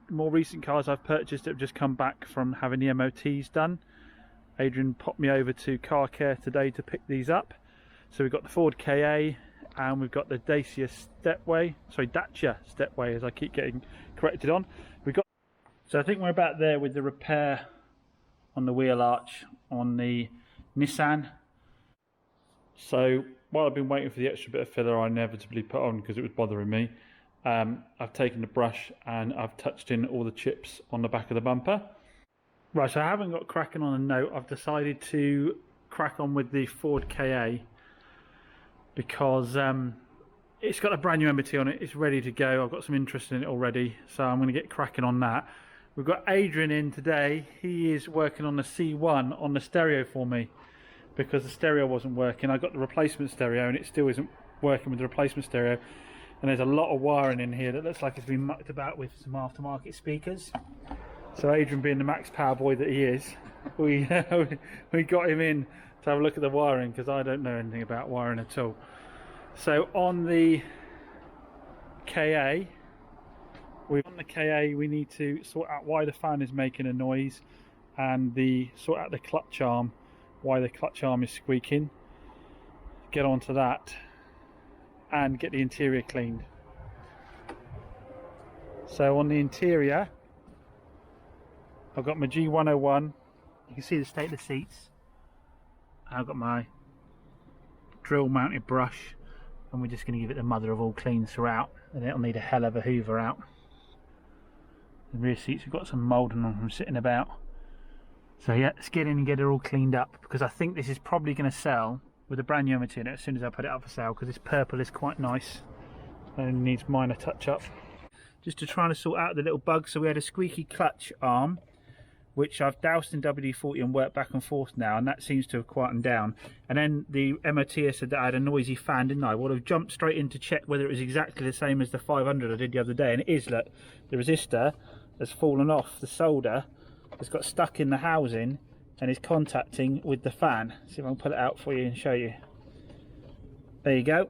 More recent cars I've purchased have just come back from having the MOTs done. Adrian popped me over to Car Care today to pick these up. So we've got the Ford Ka and we've got the Dacia Dacia Stepway, as I keep getting corrected on. So I think we're about there with the repair on the wheel arch on the Nissan. So while I've been waiting for the extra bit of filler I inevitably put on because it was bothering me, I've taken the brush and I've touched in all the chips on the back of the bumper. Right, so I haven't got cracking on a note. I've decided to crack on with the Ford Ka because it's got a brand new MOT on it. It's ready to go. I've got some interest in it already, so I'm going to get cracking on that. We've got Adrian in today. He is working on the C1 on the stereo for me because the stereo wasn't working. I got the replacement stereo and it still isn't working with the replacement stereo. And there's a lot of wiring in here that looks like it's been mucked about with some aftermarket speakers. So Adrian, being the max power boy that he is, we got him in to have a look at the wiring because I don't know anything about wiring at all. So on the Ka, we need to sort out why the fan is making a noise and sort out the clutch arm, why the clutch arm is squeaking. Get onto that and get the interior cleaned. So on the interior, I've got my G101. You can see the state of the seats. I've got my drill mounted brush and we're just going to give it the mother of all cleans throughout, and it'll need a hell of a hoover out. The rear seats have got some mould on them from sitting about. So yeah, let's get in and get it all cleaned up because I think this is probably going to sell with a brand new MOT in it as soon as I put it up for sale, because this purple is quite nice and needs minor touch up. Just to try to sort out the little bugs. So we had a squeaky clutch arm which I've doused in WD-40 and worked back and forth now, and that seems to have quietened down. And then the MOT said that I had a noisy fan, didn't I? Well, I've jumped straight in to check whether it was exactly the same as the 500 I did the other day, and it is. Look, the resistor has fallen off, the solder has got stuck in the housing and is contacting with the fan. See if I can pull it out for you and show you. There you go.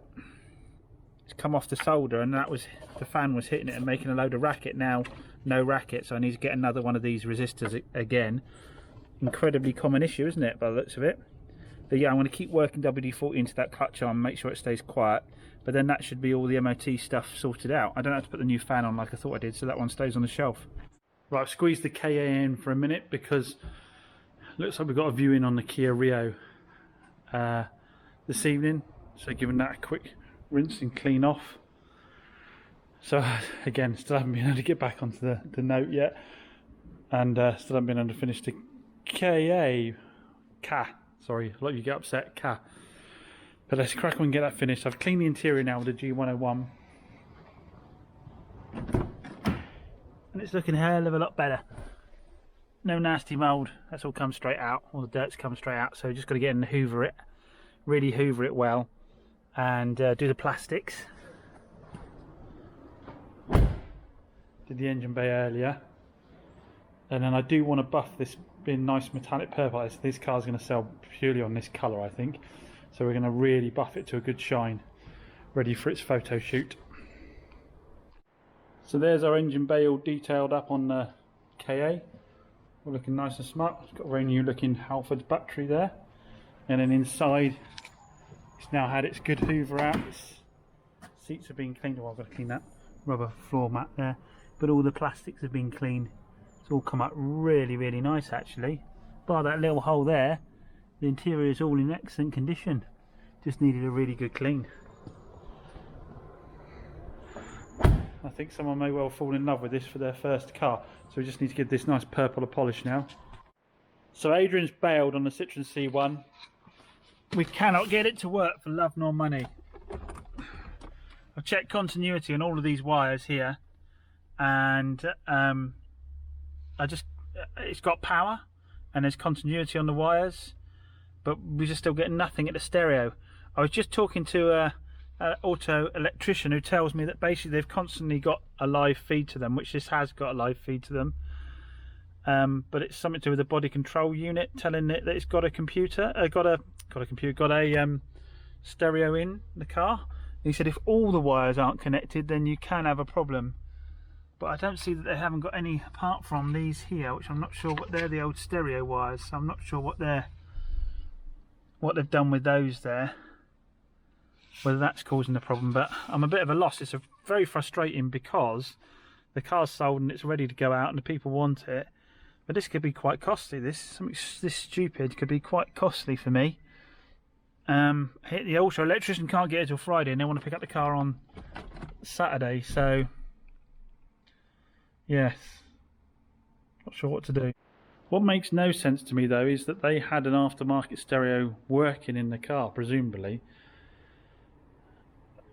It's come off the solder, and that was, the fan was hitting it and making a load of racket. Now no racket, so I need to get another one of these resistors again. Incredibly common issue, isn't it, by the looks of it? But yeah, I'm going to keep working WD-40 into that clutch arm, make sure it stays quiet, but then that should be all the MOT stuff sorted out. I don't have to put the new fan on like I thought I did, so that one stays on the shelf. Right, I've squeezed the Ka in for a minute because it looks like we've got a viewing on the Kia Rio this evening, so giving that a quick rinse and clean off. So again, still haven't been able to get back onto the note yet, and still haven't been able to finish the sorry, a lot of you get upset, but let's crack on and get that finished. I've cleaned the interior now with the G101 and it's looking a hell of a lot better. No nasty mould, that's all come straight out, all the dirt's come straight out, so just got to get in and hoover it, really hoover it well, and do the plastics. Did the engine bay earlier, and then I do want to buff this being nice metallic purple. This car's going to sell purely on this colour, I think, so we're going to really buff it to a good shine, ready for its photo shoot. So there's our engine bay all detailed up on the Ka. We're looking nice and smart. It's got a very new looking Halford's battery there, and then inside it's now had its good hoover out. Its seats have been cleaned. Oh, I've got to clean that rubber floor mat there, but all the plastics have been cleaned. It's all come up really, really nice actually. Bar that little hole there, the interior is all in excellent condition. Just needed a really good clean. I think someone may well fall in love with this for their first car, so we just need to give this nice purple a polish now. So Adrian's bailed on the Citroen C1. We cannot get it to work for love nor money. I've checked continuity on all of these wires here, and it's got power and there's continuity on the wires, but we're just still getting nothing at the stereo. I was just talking to an auto electrician who tells me that basically they've constantly got a live feed to them, which this has got a live feed to them, but it's something to do with the body control unit telling it that it's got a computer, got a stereo in the car. He said if all the wires aren't connected, then you can have a problem. but I don't see that they haven't got any apart from these here, which I'm not sure what they're, the old stereo wires, so I'm not sure what they've done with those there, whether that's causing the problem. But I'm a bit of a loss. It's very frustrating because the car's sold and it's ready to go out and the people want it, but this could be quite costly. Something this stupid could be quite costly for me. The also electrician can't get it till Friday and they want to pick up the car on Saturday, so yes, not sure what to do. What makes no sense to me though is that they had an aftermarket stereo working in the car, presumably,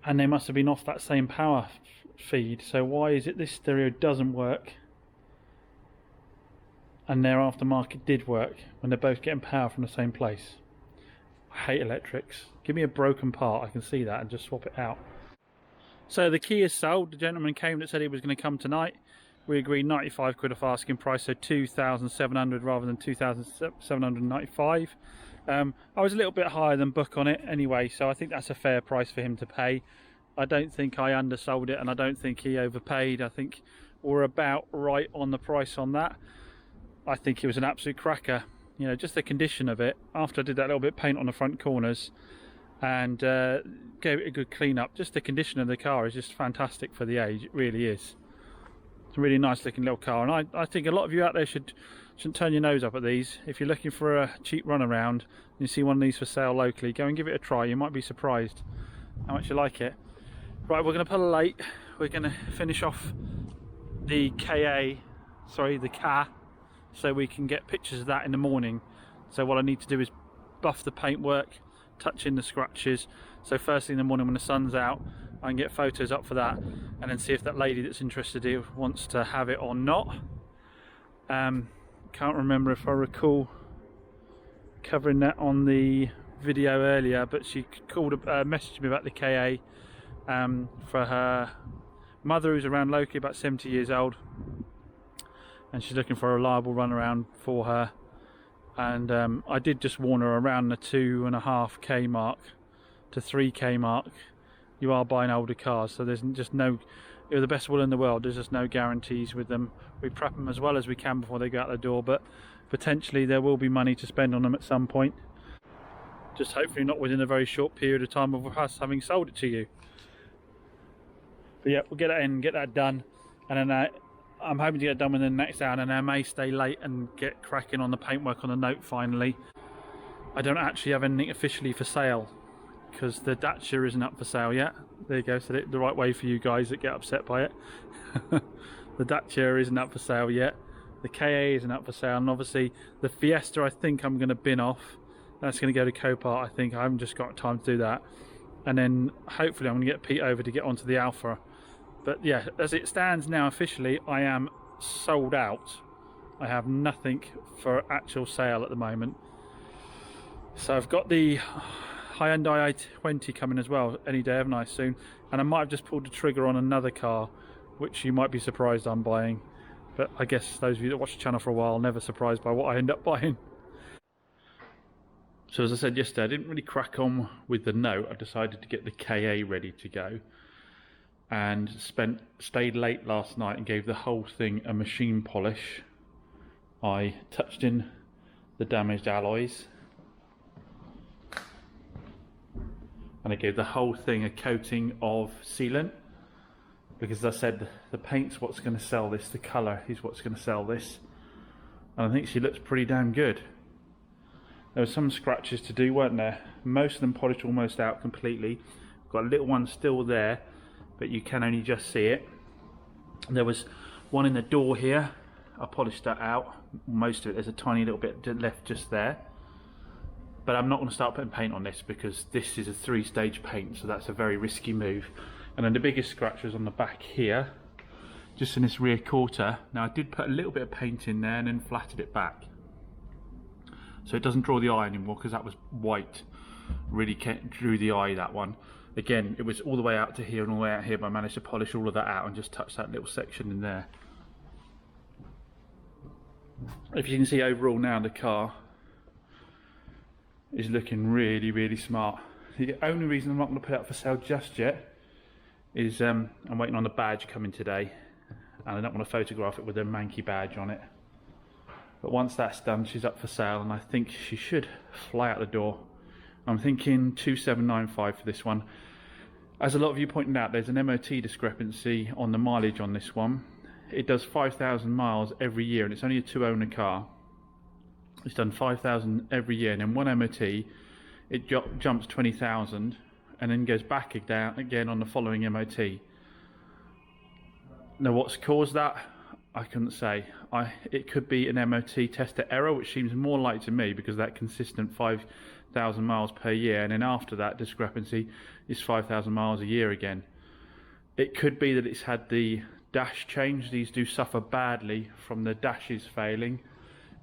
and they must have been off that same power feed. So why is it this stereo doesn't work and their aftermarket did work when they're both getting power from the same place? I hate electrics. Give me a broken part, I can see that, and just swap it out. So the key is sold. The gentleman came that said he was going to come tonight. We agreed 95 quid off asking price, so 2,700 rather than 2,795. I was a little bit higher than book on it anyway, so I think that's a fair price for him to pay. I don't think I undersold it and I don't think he overpaid. I think we're about right on the price on that. I think it was an absolute cracker. You know, just the condition of it, after I did that little bit of paint on the front corners and gave it a good clean up, just the condition of the car is just fantastic for the age. It really is. It's a really nice looking little car, and I think a lot of you out there shouldn't turn your nose up at these. If you're looking for a cheap runaround and you see one of these for sale locally, go and give it a try. You might be surprised how much you like it. Right, we're going to pull a late. We're going to finish off the the car, so we can get pictures of that in the morning. So what I need to do is buff the paintwork, touch in the scratches, so first thing in the morning when the sun's out I can get photos up for that and then see if that lady that's interested in it wants to have it or not. Can't remember if I recall covering that on the video earlier, but she messaged me about the KA for her mother who's around locally, about 70 years old, and she's looking for a reliable runaround for her. And I did just warn her around the 2.5k mark to 3k mark. You are buying older cars, so there's just no, you're the best will in the world, there's just no guarantees with them. We prep them as well as we can before they go out the door, but potentially there will be money to spend on them at some point. Just hopefully not within a very short period of time of us having sold it to you. But yeah, we'll get that in, get that done, and then I'm hoping to get it done within the next hour, and then I may stay late and get cracking on the paintwork on the Note finally. I don't actually have anything officially for sale because the Dacia isn't up for sale yet. There you go, so the right way for you guys that get upset by it. The Dacia isn't up for sale yet. The KA isn't up for sale, and obviously the Fiesta I think I'm going to bin off. That's going to go to Copart, I think. I haven't just got time to do that. And then hopefully I'm going to get Pete over to get onto the Alfa. But yeah, as it stands now officially, I am sold out. I have nothing for actual sale at the moment. So I've got the Hyundai i20 coming as well any day, haven't I, soon? And I might have just pulled the trigger on another car, which you might be surprised I'm buying. But I guess those of you that watch the channel for a while are never surprised by what I end up buying. So as I said yesterday, I didn't really crack on with the Note. I decided to get the KA ready to go, and stayed late last night and gave the whole thing a machine polish. I touched in the damaged alloys, and I gave the whole thing a coating of sealant, because as I said, the paint's what's going to sell this, the colour is what's going to sell this, and I think she looks pretty damn good. There were some scratches to do, weren't there? Most of them polished almost out completely. Got a little one still there, but you can only just see it. There was one in the door here. I polished that out, most of it. There's a tiny little bit left just there. But I'm not going to start putting paint on this because this is a 3-stage paint, so that's a very risky move. And then the biggest scratch was on the back here, just in this rear quarter. Now I did put a little bit of paint in there and then flattened it back, so it doesn't draw the eye anymore, because that was white, really drew the eye, that one. Again, it was all the way out to here and all the way out here, but I managed to polish all of that out and just touch that little section in there. If you can see overall now, the car is looking really, really smart. The only reason I'm not going to put it up for sale just yet is I'm waiting on the badge coming today. and I don't want to photograph it with a Manky badge on it. But once that's done, she's up for sale, and I think she should fly out the door. I'm thinking 2795 for this one. As a lot of you pointed out, there's an MOT discrepancy on the mileage on this one. It does 5,000 miles every year, and it's only a 2-owner car. It's done 5,000 every year, and in one MOT it jumps 20,000 and then goes back again on the following MOT. Now what's caused that, I couldn't say. It could be an MOT tester error, which seems more likely to me because that consistent 5,000 miles per year, and then after that discrepancy is 5,000 miles a year again. It could be that it's had the dash change. These do suffer badly from the dashes failing,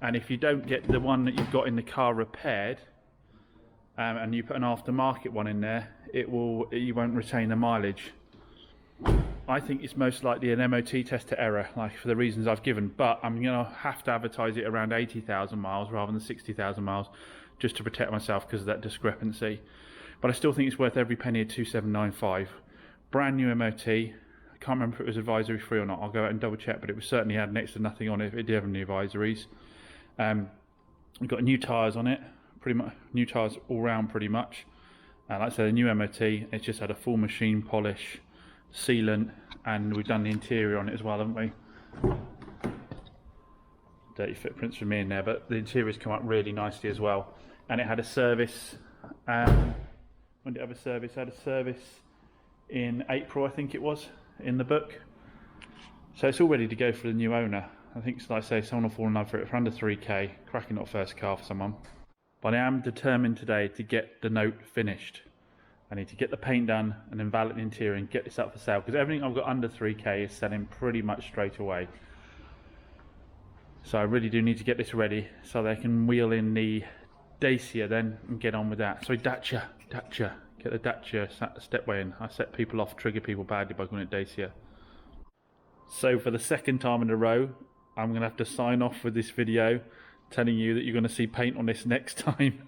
and if you don't get the one that you've got in the car repaired, and you put an aftermarket one in there, you won't retain the mileage. I think it's most likely an MOT tester error, like for the reasons I've given, but I'm going to have to advertise it around 80,000 miles rather than 60,000 miles just to protect myself because of that discrepancy. But I still think it's worth every penny of 2795. Brand new MOT. I can't remember if it was advisory free or not. I'll go out and double check, but it was certainly had next to nothing on it if it did have any advisories. We've got new tyres on it, pretty much new tyres all round pretty much. Like I said, a new MOT. It's just had a full machine polish, sealant, and we've done the interior on it as well, haven't we? Dirty footprints from me in there, but the interior's come up really nicely as well. And it had a service. When did it have a service? It had a service in April, I think it was, in the book. So it's all ready to go for the new owner. I think, like I say, someone will fall in love for it for under 3k. Cracking not first car for someone. But I am determined today to get the note finished. I need to get the paint done and then valet the interior and get this up for sale, because everything I've got under 3k is selling pretty much straight away. So I really do need to get this ready so they can wheel in the Dacia then and get on with that. Sorry, Dacia. Get the Dacia stepway in. I set people off, trigger people badly by calling it Dacia. So for the second time in a row, I'm going to have to sign off with this video telling you that you're going to see paint on this next time.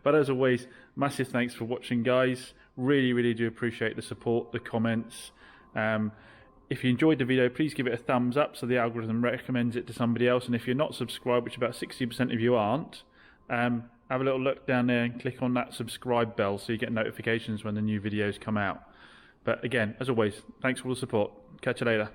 But as always, massive thanks for watching, guys. Really do appreciate the support, the comments. If you enjoyed the video, please give it a thumbs up so the algorithm recommends it to somebody else. And if you're not subscribed, which about 60% of you aren't, have a little look down there and click on that subscribe bell so you get notifications when the new videos come out. But again, as always, thanks for all the support. Catch you later.